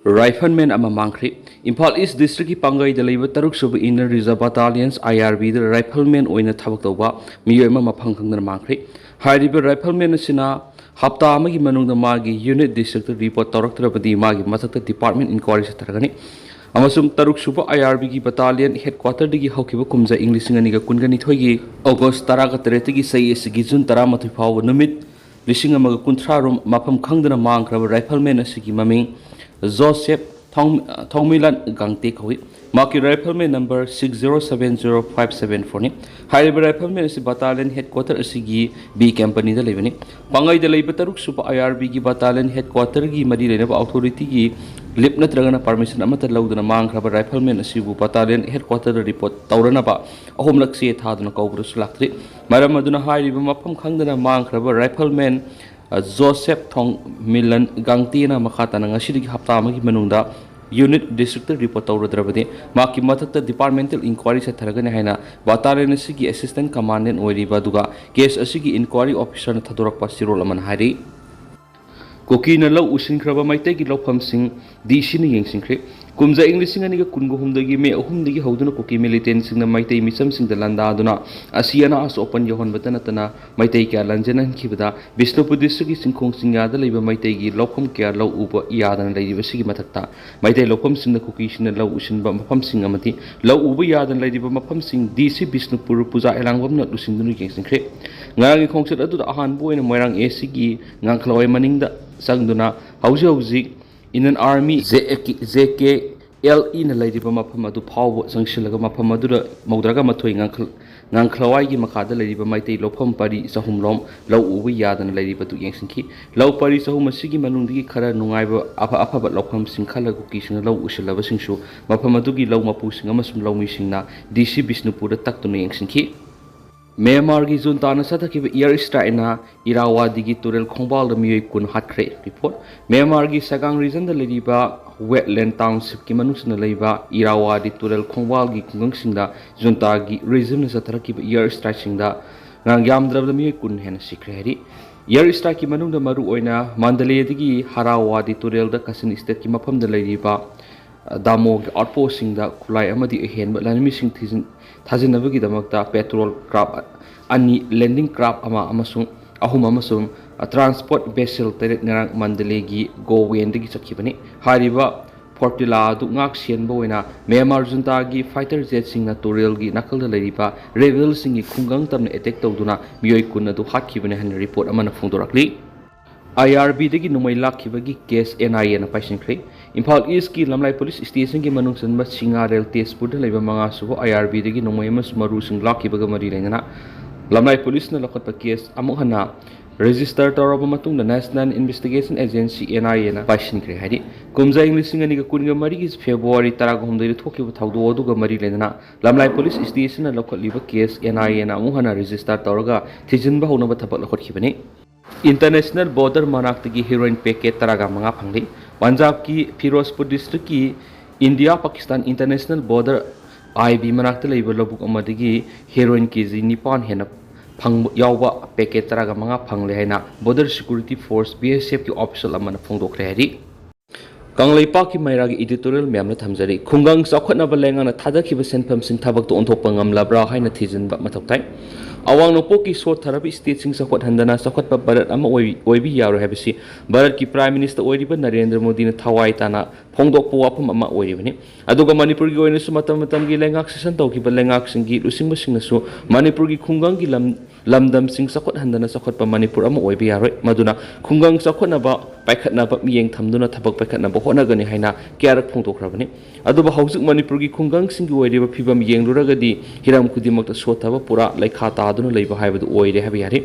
Rifleman ama mangkhri Imphal East District ki pangai da leiba taruk suba Inner Reserve Battalions IRB da rifleman oina thabak tawba miyoi ama maphang khangdana mangkhri hariba rifleman asina hapta amagi manungda magi unit district report tawraktrabadi magi mathakta department inquiry sataragani amasum taruk suba IRB ki battalion headquarter digi haukiba kumja English ngani ga kungani thoigi August 13 gi sai asigi June 13 faw numit lising amaga kunthra rom mapham khangdana mangkraba rifleman asigi maming Joseph Thongmilan Gangte Koi Maki Rifleman number 607057 ni Hariba Rifleman is battalion headquarter asigi B company da lebani Pangai da leiba taruk supa IRB gi battalion headquarter gi madi lenaba authority gi lip natragana permission amata laudana mangkraba rifleman asibu battalion headquarter da report tawrana ba ahom lakse thaduna kawbrus laktri maram aduna hariba mapam khangdana mangkraba rifleman Joseph Thongmilan Gangte na makata na ngasi digi hapta amagi manungda unit district report tawradrabadi maki mathakta departmental inquiry sa tharagani haina battalion asigi assistant commandant oiriba duga case asigi inquiry officer na thadorakpa sirol aman hari Koki na law usinkraba maitay gi lawpham sing DC ni yengsingkre kumja English ngani ga kungo humdagi me ahumdagi hoduna koki militant sing na maitay misam sing dalanda aduna asiana as open yohon batana tana maitay kya lanjanan khibada Bishnupur district gi singkhong singa da leiba maitay gi lawpham kya law uba yadan leiba sigi mathakta maitay lawpham sing na koki sing na law usinba mafam sing amati law uba yadan leiba mafam sing DC Bishnupur puja elangwam na usindunu yengsingkre ngarang khongset adu ahan boina moirang asigi ngangkhloi maningda Sangduna hausi in an army ZKLE na ladiba mapamadu power sangshilaga mapamadu maudraga matoi ngangklawai gi makada ladiba maitai lopam pari sahumlom law uwi yadan ladiba tu yengsinki law pari sahum asigi manungdi khara nungaiba apa lopam singkhala ku kising law usilaba singsu mapamadu gi law mapu singa masum law mi singna DC Bishnupur taktuna yengsinki Myanmar ki junta na sathakhiba air strike na Irawadi ki Turel khongbal miyoi kun hatkhre report Myanmar ki Sagang region da leriba wetland township ki manusna leiba Irawadi Turel khongbal ki kungang singda junta ki region na sathakhiba air strike singda ngangyam drabda miyoi kun hena sikre hari air strike ki manung da maru oina Mandalay digi Harawadi Turel da Kasin state ki mafam da leriba Damo ki outpost singda khulai amadi ahenba lanmi sing thajinabagi damakta petrol craft ani landing craft amasung ahum amasung transport vessel teret ngarang Mandalay gi Gowen digi sakhibani hariba fortila du ngak sian boina Myanmar junta gi fighter jet singna Turel gi nakal da leriba rebel singi khungang tamna attack tawduna miyoi kunna du hakhibani han report amana phongdorakli IRB dagi Nongmei lakhiba gi case NIA na paisingkre Imphal East ki Lamlai police station ki manung sanba Singarel Tezpur da leiba manga subo IRB dagi Nongmei mas maru sing lakhiba ga mari lengana Lamlai police na lakotpa case amuk hana register tawraba matung da National Investigation Agency NIA na paisingkre hari kumja English ngani ga kunga mari gi February 13 dai thokiba thawdo odu ga mari lengana Lamlai police station na lakotliba case NIA na amuk hana register tawraga thijinba honaba thapak lakothibani International border manakti heroin packet taraga manga phangli Punjab ki Firozpur district ki India Pakistan International border IB manakti leiba lobuk amadigi heroin kg 9 hena phang yawba packet taraga manga phangle haina border security force BSF ki official amana phongdokre hari Kanglaipa ki mairagi editorial myamna thamjari khungang chakhotna balengana thadakhiba senpham sing thabak to onthokpa ngamlabra haina thijinba mathoktai awang nopo ki so tharabi state sing sakhot handana sakhot pa Bharat ama oibi yaro habisi Bharat ki prime minister oiriba Narendra Modi na thawai tana phongdok po wapam ama oiribani aduga Manipur gi oina su matam gi lengak session tawkiba lengak singi lusingba singna su Manipur gi khungang gi lamdam sing sakhot handana sakhot pa Manipur ama oibi yaro maduna khungang sakhotna ba paikhatna ba miyeng thamduna thabak paikhatna ba hona gani haina kyarak phongdokrabani aduba haujuk Manipur gi khungang sing gi oiriba phibam yengluragadi hiram khudimakta sothaba pura laikha ta aduna leiba haibadu oire habi hari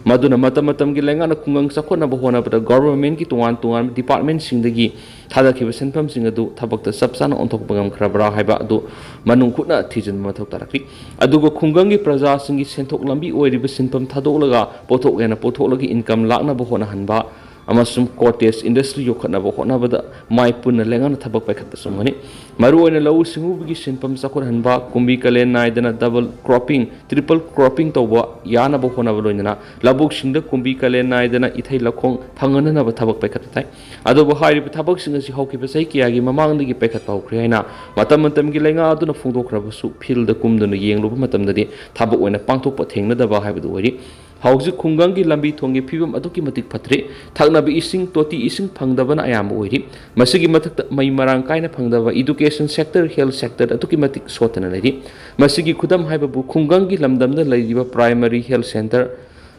maduna matam gi lengana khungang sakhotna ba hona ba government ki tuan department singdagi thadakhiba senpham sing adu thabakta sapsana onthok bangam khrabra haiba adu manung khutna thijin mathok tarakri aduga khungang gi praja sing gi senthok lambi oiriba senpham thadolaga pothok hena pothok lagi income lakna ba hona hanba amasum cottage industry yokhatnaba hotnabada mai punna lengana thabak paikhatpa sumgani maru oina lau singubugi sinpam sakhor hanba kumbi kalen naidana double cropping triple cropping tawba yanaba honaba loinana labuk singda kumbi kalen naidana ithai lakhong phanganana ba thabak paikhatai adobo hairi thabak singa si haukiba sai kiyagi mamangdagi paikhatpa hokre haina matam matamgi lenga aduna phungdokrabasu field da kumduna yengluba matamdadi thabak oina pangthokpa thengnadaba haibadu wari hauji khungangi lambi thongi phibam aduki matik phatre thaknabi ising toti ising phangdabana ayam oiri masigi mathakta mai marang kaina phangdaba education sector health sector aduki matik sotana lari masigi khudam haibabu khungangi lamdamda laidiba primary health center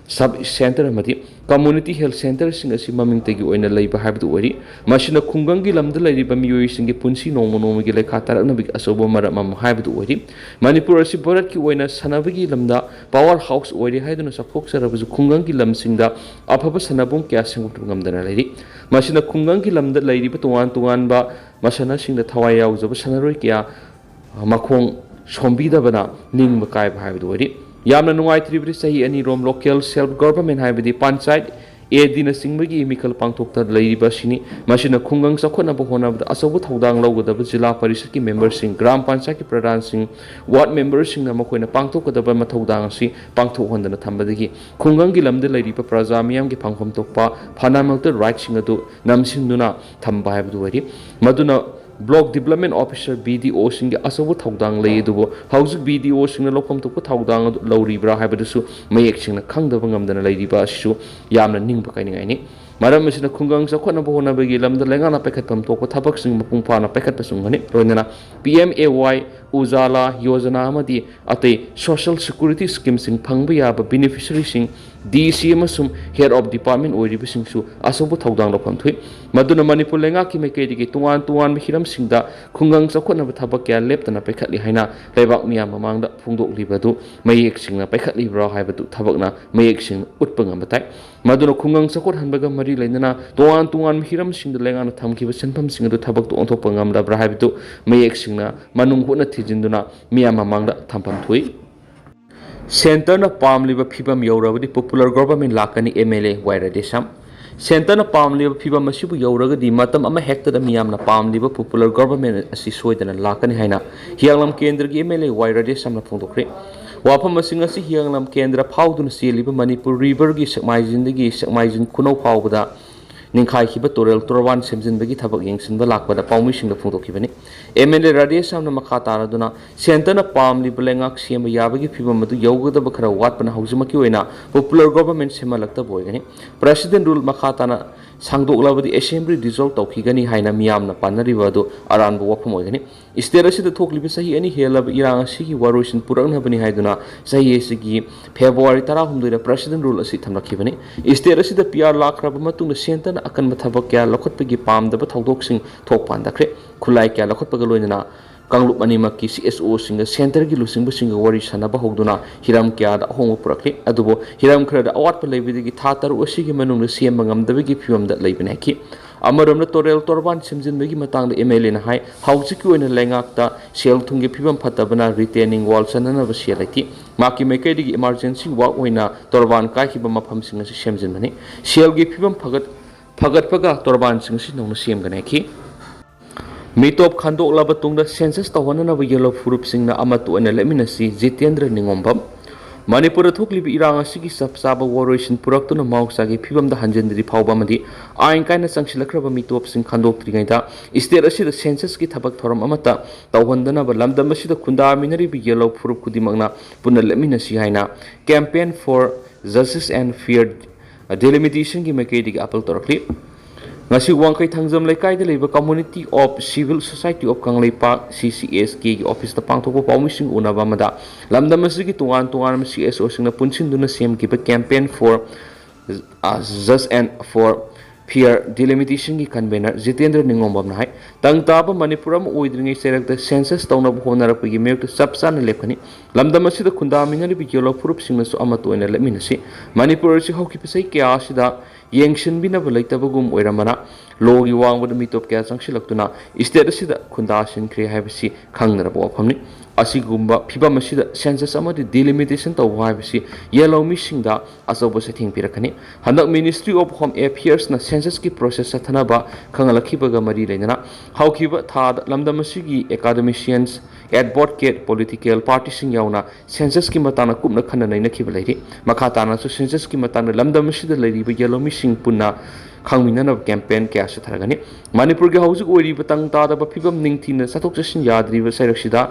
sub center amati community health center singa si maming tegi oina leiba haibdu ori masina khungangi lamda laidiba miyoi singi punsi nongmo nongmi lekha tarakna bi asobo maramam haibdu ori manipur asi bharat ki oina sanabagi lamda power house ori haiduna sakhok sarabu khungangi lamsingda afaba sanabung kya singuptu ngamdana lairi masina khungangi lamda laidiba tuwan tuwan ba masana singda thawai yaujaba sanaroi kya makhong sombidabana ningba kai haibdu ori yamna nungai tribri sahi ani rom local self government haibidi panchayat edina singbagi mikal pangthokta leiba sini masina khungang sakhona bohona asobu thodang lawgada jila parishad ki members sing gram panchayat ki pradhan sing ward members sing na makoina pangthokada mathodang si pangthokhondana thambadagi khungang gi lamde leiriba praja miyam gi phangpham tokpa fundamental rights sing adu namsinduna thamba haibdu wari maduna block development officer BDO singi asobu thodang lei dubo haujuk BDO singna lokham tokpa thodang lauribra haibadasu mayek singna khangdaba ngamdana leiriba asisu yamna ningba kainingai ni maram asina khungang sakhona bohona bagi lamda lengana paikhatam tokpa thabak sing mapung phana paikhatpa sungani roinana PMAY Ujala Yojana amadi ate social security scheme sing phangba yaba beneficiary sing DC amasum head of department oiriba singsu asobu thodang lokham thui maduna manipur lenga ki mekai digi tuwan tuwan hiram singda khungang sakhona thabak kya leptana paikhatli haina lebak miyam mamangda phungdok libadu mayek singna paikhatli bra haibatu thabakna mayek sing utpa ngambatai maduna khungang sakhot hanbaga mari lainana tuwan tuwan hiram singda lengana thamkiba senpham singdu thabak to onthokpa ngamda bra haibatu mayek singna manung hona thijinduna miyam mamangda thampam thui Center na pamliba phibam yaurabadi popular government lakani MLA Wairadesam Center na pamliba phibam masibu yauragadi matam ama hekta da miyamna pamliba popular government asi soidana lakani haina hianglam kendra gi MLA Wairadesam na phongdokre wafam asing asi hianglam kendra phauduna seliba Manipur river gi sakmaijin kunau phawbada Ningkai kiba Turel Turwan semjin bagi thabak yengsin ba lakbada paumi singda phungdokibani MLA Radesam na makha taraduna center na pamli belengak sema yabagi phibam madu yawgada ba khara watpana haujimaki oina popular government sema lakta boygani president rule makha tana sangdoklabadi assembly dissolve tawkhigani haina miyamna panariba do aranbu wafam oigani state asida thoklibi sahi ani helab irang asigi waroisin purakna bani haiduna sahi asigi February 16 da president rule asi thamlakhibani state asida PR lakraba matungna center na akan mathabak kya lokhotpagi pamdaba thodok sing thokpandakre khulai kya lokhotpaga loinana Kanglup animaki CSO singa center gi lusingba singa wari sanaba hogduna hiram kya da hongo purakli adubo hiram khra da awat pa leibidigi tha taru asigi manungna sem ngamdabagi phibam da leibina ki amaramna Turel Turban simjinbagi matang da MLA na hai haujiki oina lengakta sel thungi phibam phatabana retaining wall sanana ba selaki maki mekai digi emergency work oina Turban kai hiba mafam singa semjinbani sel gi phibam phagat paga Turban singa si nongna semgane ki Mitop khandok laba tungda census tawana ba yellow furup singna amatu ana leminasi Jitendra Ningombam Manipur thoklibi irang asigi sapsaba waroisin puraktuna mausagi phibam da hanjendri phawba madi ain kaina sangsilakraba mitop sing khandok tringaida state asida census ki thabak thoram amata tawhandana ba lamdam asida khunda minari bi yellow furup kudimangna punna leminasi haina campaign for justice and fair delimitation ki mekai dig apple torkli ngasi wangkai thangjam laikai da leiba community of civil society of kanglei park CCS ki office ta pangthokpa pawmising unaba mada lamdam asigi tuan CSO singna punsinduna sem ki campaign for just and for fair delimitation ki convener Jitendra Ningombam na hai tangtaba Manipuram oidringai serak da census tawna bhonara pagi mek to sapsana lekhani lamdam asida khunda minari bi yolo furup singna su amato ena leminasi Manipur si hauki pesai kya asida Yengshin bina balaita bagum oiramana ꯂꯣꯒꯤ ꯋꯥꯡꯕꯗ ꯃꯤꯇꯣꯞ ꯀꯌꯥ ꯆꯪꯁꯤꯜꯂꯛꯇꯨꯅ state ꯑꯁꯤꯗ ꯈꯨꯟꯗꯥ ꯁꯤꯟꯈ꯭ꯔꯦ ꯍꯥꯏꯕꯁꯤ ꯈꯪꯅꯔꯕ ꯋꯥꯐꯝꯅꯤ ꯑꯁꯤꯒꯨꯝꯕ ꯐꯤꯕꯝ ꯑꯁꯤꯗ census ꯑꯃꯗꯤ delimitation ꯇꯧꯕ ꯍꯥꯏꯕꯁꯤ ꯌꯦꯜꯂꯧꯃꯤꯁꯤꯡꯗ ꯑꯆꯧꯕ ꯆꯩꯊꯦꯡ ꯄꯤꯔꯛꯀꯅꯤ ꯍꯟꯗꯛ ꯃꯤꯅꯤꯁꯇ꯭ꯔꯤ ꯑꯣꯐ ꯍꯣꯝ ꯑꯦꯐꯤꯌꯔꯁꯅ ꯁꯦꯟꯁꯁꯀꯤ ꯄ꯭ꯔꯣꯁꯦꯁ ꯆꯠꯊꯅꯕ ꯈꯪꯍꯜꯂꯛꯈꯤꯕꯒ ꯃꯔꯤ ꯂꯩꯅꯅ ꯍꯧꯈꯤꯕ ꯊꯥꯗ ꯂꯝꯗꯝ ꯑꯁꯤꯒꯤ ꯑꯦꯀꯥꯗꯦꯃꯤꯁꯤꯌꯟꯁ ꯑꯦꯗꯚꯣꯀꯦꯠ ꯄꯣꯂꯤꯇꯤꯀꯦꯜ ꯄꯥꯔꯇꯤꯁꯤꯡ ꯌꯥꯎꯅ ꯁꯦꯟꯁꯁꯀꯤ ꯃꯇꯥꯡꯗ ꯀꯨꯞꯅ ꯈꯟꯅ ꯅꯩꯅꯈꯤꯕ ꯂꯩꯔꯤ ꯃꯈꯥ ꯇꯥꯅꯁꯨ ꯁꯦꯟꯁꯁꯀꯤ ꯃꯇꯥꯡꯗ ꯂꯝꯗꯝ ꯑꯁꯤꯗ ꯂꯩꯔꯤꯕ ꯌꯦꯜꯂꯧꯃꯤꯁꯤꯡ ꯄꯨꯟꯅ ꯈꯪꯃꯤꯟꯅꯅꯕ ꯀꯦꯝꯄꯦꯟ ꯀꯌꯥ ꯆꯠꯊꯔꯒꯅꯤ ꯃꯅꯤꯄꯨꯔꯒꯤ ꯍꯧꯖꯤꯛ ꯑꯣꯏꯔꯤꯕ ꯇꯪ ꯇꯥꯗꯕ ꯐꯤꯕꯝ ꯅꯤꯡꯊꯤꯅ ꯆꯠꯊꯣꯛ ꯆꯠꯁꯤꯟ ꯌꯥꯗ꯭ꯔꯤꯕ ꯁꯩꯔꯛꯁꯤꯗ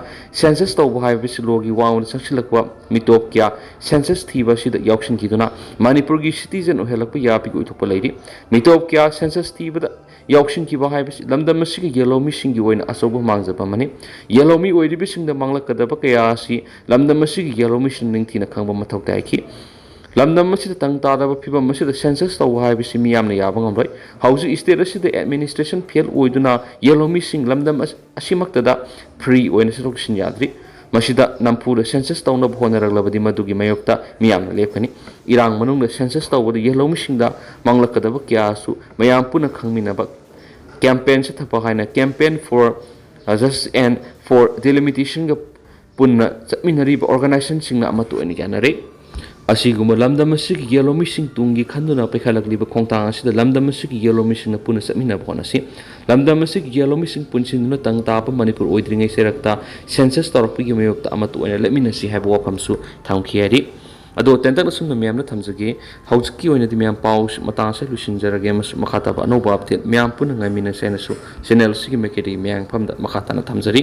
ꯁꯦꯟꯁꯁ ꯇꯧꯕ ꯍꯥꯏꯕꯁꯤ ꯂꯣꯒꯤ ꯋꯥꯡꯃꯗ ꯆꯪꯁꯤꯜꯂꯛꯄ ꯃꯤꯇꯣꯞ ꯀꯌꯥ ꯁꯦꯟꯁꯁ ꯊꯤꯕ ꯑꯁꯤꯗ ꯌꯥꯎꯁꯤꯟꯈꯤꯗꯨꯅ ꯃꯅꯤꯄꯨꯔꯒꯤ ꯁꯤꯇꯤꯖꯟ ꯑꯣꯏꯍꯜꯂꯛꯄ ꯌꯥꯕꯒꯤ ꯑꯣꯏꯊꯣꯛꯄ ꯂꯩꯔꯤ ꯃꯤꯇꯣꯞ ꯀꯌꯥ ꯁꯦꯟꯁꯁ ꯊꯤꯕꯗ ꯌꯥꯎꯁꯤꯟꯈꯤꯕ ꯍꯥꯏꯕꯁꯤ ꯂꯝꯗꯝ ꯑꯁꯤꯒꯤ ꯌꯦꯜꯂꯧꯃꯤꯁꯤꯡꯒꯤ ꯑꯣꯏꯅ ꯑꯆꯧꯕ ꯃꯥꯡꯖꯕ ꯑꯃꯅꯤ ꯌꯦꯜꯂꯧꯃꯤ ꯑꯣꯏꯔꯤꯕꯁꯤꯡꯗ ꯃꯥꯡꯂꯛꯀꯗꯕ ꯀꯌꯥ ꯑꯁꯤ ꯂꯝꯗꯝ ꯑꯁꯤꯒꯤ ꯌꯦꯜꯂꯧꯃꯤꯁꯤꯡ ꯅꯤꯡꯊꯤꯅ ꯈꯪꯕ ꯃꯊꯧ ꯇꯥꯏꯈꯤ ꯂꯝꯗꯝ ꯑꯁꯤꯗ ꯇꯪ ꯇꯥꯗꯕ ꯐꯤꯕꯝ ꯑꯁꯤꯗ ꯁꯦꯟꯁꯁ ꯇꯧꯕ ꯍꯥꯏꯕꯁꯤ ꯃꯤꯌꯥꯝꯅ ꯌꯥꯕ ꯉꯝꯂꯣꯏ ꯍꯧꯖꯤꯛ ꯏꯁꯇꯦꯠ ꯑꯁꯤꯗ ꯑꯦꯗꯃꯤꯅꯤꯁꯇ꯭ꯔꯦꯁꯟ ꯐꯦꯜ ꯑꯣꯏꯗꯨꯅ ꯌꯦꯜꯂꯧꯃꯤꯁꯤꯡ ꯂꯝꯗꯝ ꯑꯁꯤꯃꯛꯇꯗ ꯐ꯭ꯔꯤ ꯑꯣꯏꯅ ꯆꯠꯊꯣꯛ ꯆꯠꯁꯤꯟ ꯌꯥꯗ꯭ꯔꯤ ꯃꯁꯤꯗ ꯅꯝꯐꯨꯗ ꯁꯦꯟꯁꯁ ꯇꯧꯅꯕ ꯍꯣꯠꯅꯔꯛꯂꯕꯗꯤ ꯃꯗꯨꯒꯤ ꯃꯥꯌꯣꯛꯇ ꯃꯤꯌꯥꯝꯅ ꯂꯦꯞꯀꯅꯤ ꯏꯔꯥꯡ ꯃꯅꯨꯡꯗ ꯁꯦꯟꯁꯁ ꯇꯧꯕꯗ ꯌꯦꯜꯂꯧꯃꯤꯁꯤꯡꯗ ꯃꯥꯡꯂꯛꯀꯗꯕ ꯀꯌꯥꯁꯨ ꯃꯌꯥꯝ ꯄꯨꯟꯅ ꯈꯪꯃꯤꯟꯅꯕ ꯀꯦꯝꯄꯦꯟ ꯆꯠꯊꯕ ꯍꯥꯏꯅ ꯀꯦꯝꯄꯦꯟ ꯐꯣꯔ ꯖꯁ ꯑꯦꯟड ꯐꯣꯔ ꯗꯤꯂꯤꯃꯤꯇꯦꯁꯟꯒ ꯄꯨꯟꯅ ꯆꯠꯃꯤꯟꯅꯔꯤꯕ ꯑꯣꯔꯒꯅꯥꯏꯖꯦꯁꯟꯁꯤꯡꯅ ꯑꯃꯠꯇ ꯑꯣꯏꯅ ꯌꯥꯅꯔꯤ ꯑꯁꯤꯒꯨꯝꯕ ꯂꯝꯗꯝ ꯑꯁꯤꯒꯤ ꯌꯦꯜꯂꯧꯃꯤꯁꯤꯡ ꯇꯨꯡꯒꯤ ꯈꯟꯗꯨꯅ ꯄꯩꯈꯠꯂꯛꯂꯤꯕ ꯈꯣꯡꯊꯥꯡ ꯑꯁꯤꯗ ꯂꯝꯗꯝ ꯑꯁꯤꯒꯤ ꯌꯦꯜꯂꯧꯃꯤꯁꯤꯡꯅ ꯄꯨꯟꯅ ꯆꯠꯃꯤꯟꯅꯕ ꯍꯣꯠꯅꯁꯤ ꯂꯝꯗꯝ ꯑꯁꯤꯒꯤ ꯌꯦꯜꯂꯧꯃꯤꯁꯤꯡ ꯄꯨꯟꯁꯤꯟꯗꯨꯅ ꯇꯪ ꯇꯥꯕ ꯃꯅꯤꯄꯨꯔ ꯑꯣꯏꯗ꯭ꯔꯤꯉꯩ ꯁꯦꯔꯛꯇ ꯁꯦꯟꯁꯁ ꯇꯧꯔꯛꯄꯒꯤ ꯃꯥꯌꯣꯛꯇ ꯑꯃꯠꯇ ꯑꯣꯏꯅ ꯂꯦꯞꯃꯤꯟꯅꯁꯤ ꯍꯥꯏꯕ ꯋꯥꯐꯝꯁꯨ ꯊꯝꯈꯤ ꯍꯥꯏꯔꯤ ꯑꯗꯣ ꯇꯦꯟꯇꯛꯅ ꯁꯨꯝꯅ ꯃꯌꯥꯝꯅ ꯊꯝꯖꯒꯦ ꯍꯧꯖꯤꯛꯀꯤ ꯑꯣꯏꯅꯗꯤ ꯃꯌꯥꯝ ꯄꯥꯎ ꯃꯇꯥꯡ ꯑꯁꯤ ꯂꯣꯏꯁꯤꯟꯖꯔꯒꯦ ꯑꯃꯁꯨꯡ ꯃꯈꯥ ꯇꯥꯕ ꯑꯅꯧꯕ ꯑꯞꯗꯦꯠ ꯃꯌꯥꯝ ꯄꯨꯟꯅ ꯉꯥꯏꯃꯤꯟꯅꯁꯦ ꯍꯥꯏꯅꯁꯨ ꯆꯦꯅꯦꯜ ꯑꯁꯤꯒꯤ ꯃꯥꯏꯀꯩꯗꯒꯤ ꯃꯌꯥꯝꯐꯝꯗ ꯃꯈꯥ ꯇꯥꯅ ꯊꯝꯖꯔꯤ